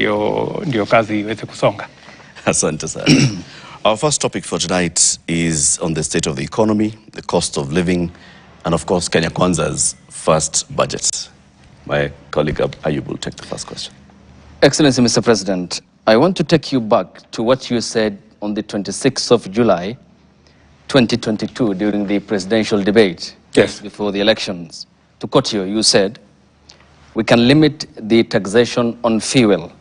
ndio kazi iweze kusonga. Asante sana. Our first topic for tonight is on the state of the economy, the cost of living, and of course Kenya Kwanza's first budget. My colleague Ayub will take the first question. Excellency, Mr. President, I want to take you back to what you said on the 26th of July, 2022, during the presidential debate before the elections. To quote you, you said, we can limit the taxation on fuel.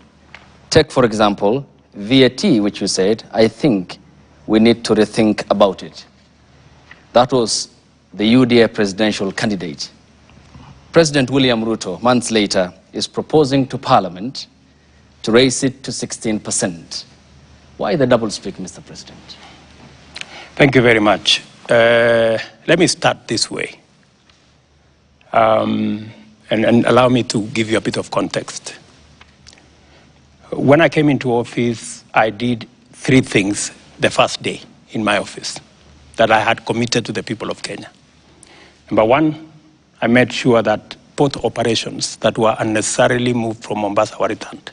Take, for example, VAT, which you said, I think we need to rethink about it. That was the UDA presidential candidate. President William Ruto, months later, is proposing to Parliament to raise it to 16%. Why the doublespeak, Mr. President? Thank you very much. Let me start this way. And allow me to give you a bit of context. When I came into office, I did 3 things the first day in my office that I had committed to the people of Kenya. Number 1, I made sure that both operations that were unnecessarily moved from Mombasa were returned.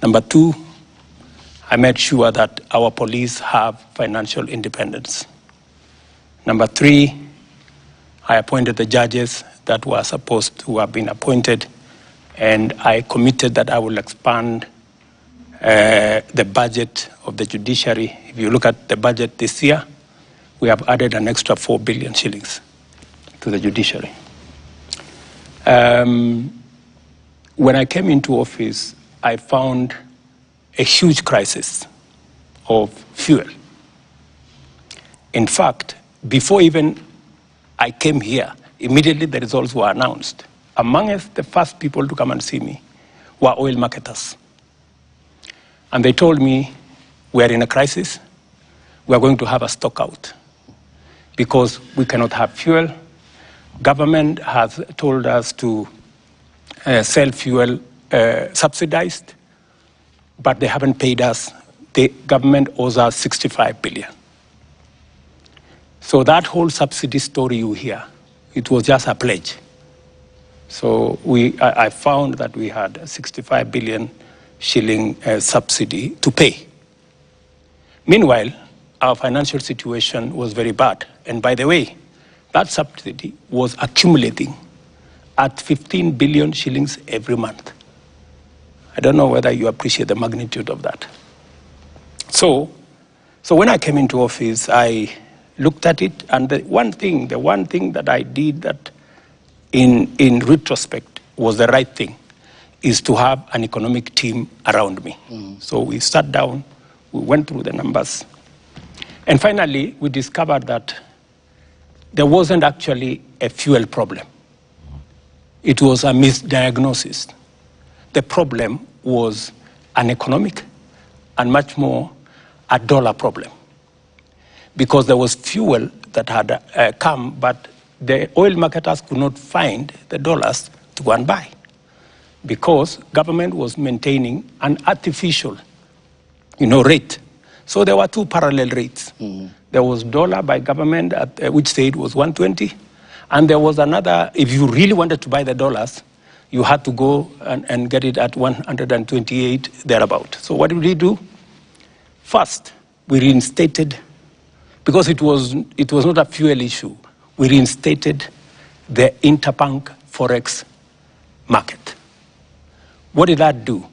Number 2, I made sure that our police have financial independence. Number 3, I appointed the judges that were supposed to have been appointed, and I committed that I will expand the budget of the judiciary. If you look at the budget this year, we have added an extra 4 billion shillings to the judiciary. When I came into office, I found a huge crisis of fuel. In fact, before even I came here, immediately the results were announced. Amongst the first people to come and see me were oil marketers. And they told me, we are in a crisis, we are going to have a stock out because we cannot have fuel. Government has told us to sell fuel subsidized, but they haven't paid us. The government owes us 65 billion. So that whole subsidy story you hear, it was just a pledge. So I found that we had a 65 billion shilling subsidy to pay. Meanwhile, our financial situation was very bad. And by the way, that subsidy was accumulating at 15 billion shillings every month. I don't know whether you appreciate the magnitude of that. So when I came into office, I looked at it, and the one thing that I did that in retrospect was the right thing, is to have an economic team around me. So we sat down, we went through the numbers, and finally we discovered that there wasn't actually a fuel problem. It was a misdiagnosis. The problem was an economic and much more a dollar problem, because there was fuel that had come, but the oil marketers could not find the dollars to go and buy, because government was maintaining an artificial, rate. So there were 2 parallel rates. There was dollar by government, which said was 120, and there was another, if you really wanted to buy the dollars, you had to go and get it at 128, thereabout. So what did we do? First, we reinstated, because it was not a fuel issue, we reinstated the interbank forex market. What did that do?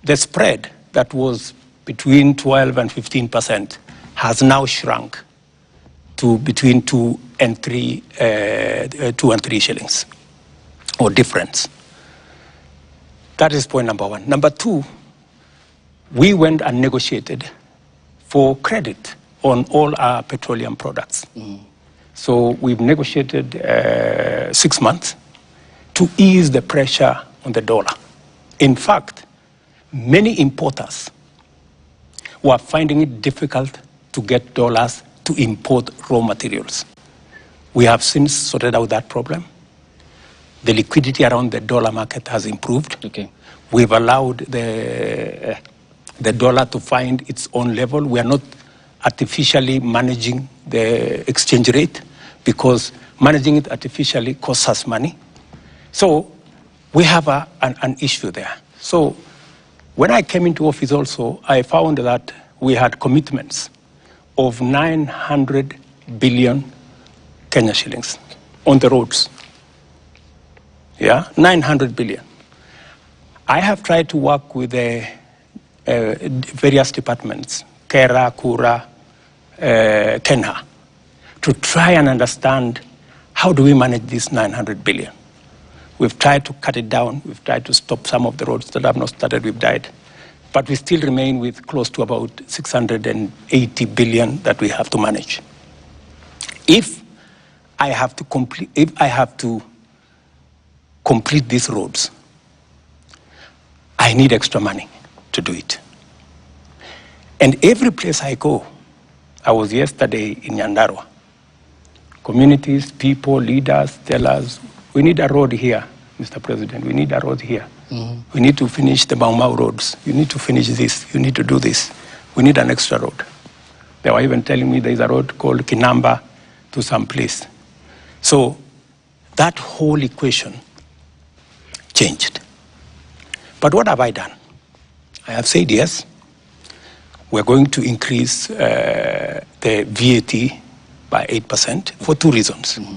The spread that was between 12 and 15% has now shrunk to between 2 and 3 shillings, or difference. That is point number 1. Number 2, we went and negotiated for credit on all our petroleum products. So we've negotiated 6 months to ease the pressure on the dollar. In fact, many importers were finding it difficult to get dollars to import raw materials. We have since sorted out that problem. The liquidity around the dollar market has improved. Okay. We've allowed the dollar to find its own level. We are not artificially managing the exchange rate, because managing it artificially costs us money. So we have an issue there. So When I came into office also, I found that we had commitments of 900 billion Kenya shillings on the roads. Yeah, 900 billion. I have tried to work with the various departments, Kera, Kura, Kenha, to try and understand how do we manage this 900 billion. We've tried to cut it down. We've tried to stop some of the roads that have not started. We've died. But we still remain with close to about 680 billion that we have to manage. If I have to complete these roads, I need extra money to do it. And every place I go, I was yesterday in Nyandarua, communities, people, leaders tell us, we need a road here, Mr. President, we need a road here. Mm-hmm. We need to finish the Mau roads. You need to finish this. You need to do this. We need an extra road. They were even telling me there is a road called Kinamba to some place. So that whole equation changed. But what have I done? I have said yes, we're going to increase the VAT by 8% for two reasons. Mm-hmm.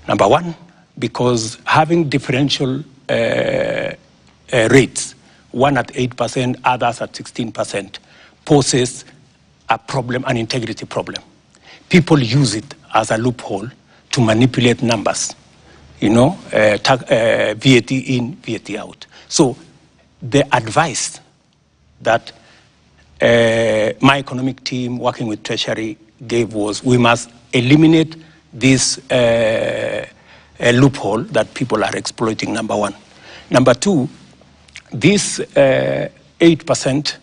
Number one, because having differential rates, one at 8%, others at 16%, poses a problem, an integrity problem. People use it as a loophole to manipulate numbers, VAT in, VAT out. So the advice that my economic team working with Treasury gave was we must eliminate this loophole that people are exploiting, number one. Number two, this 8%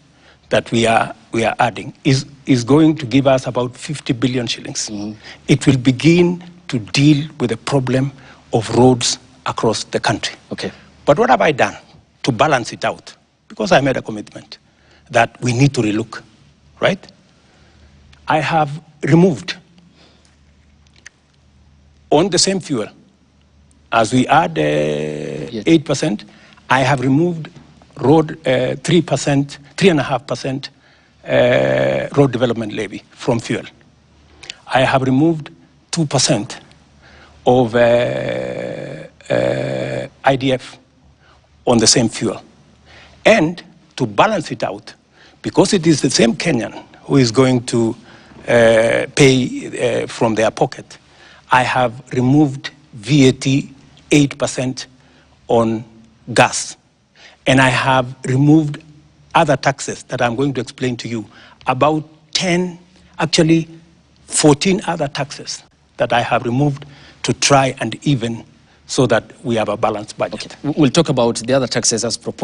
that we are adding is going to give us about 50 billion shillings. Mm-hmm. It will begin to deal with the problem of roads across the country. Okay. But what have I done to balance it out? Because I made a commitment that we need to relook, right? I have removed on the same fuel, as we add 8%, I have removed road 3.5% road development levy from fuel. I have removed 2% of IDF on the same fuel. And to balance it out, because it is the same Kenyan who is going to pay from their pocket, I have removed VAT 8% on gas. And I have removed other taxes that I'm going to explain to you, about 14 other taxes that I have removed to try and even so that we have a balanced budget. Okay. We'll talk about the other taxes as proposed.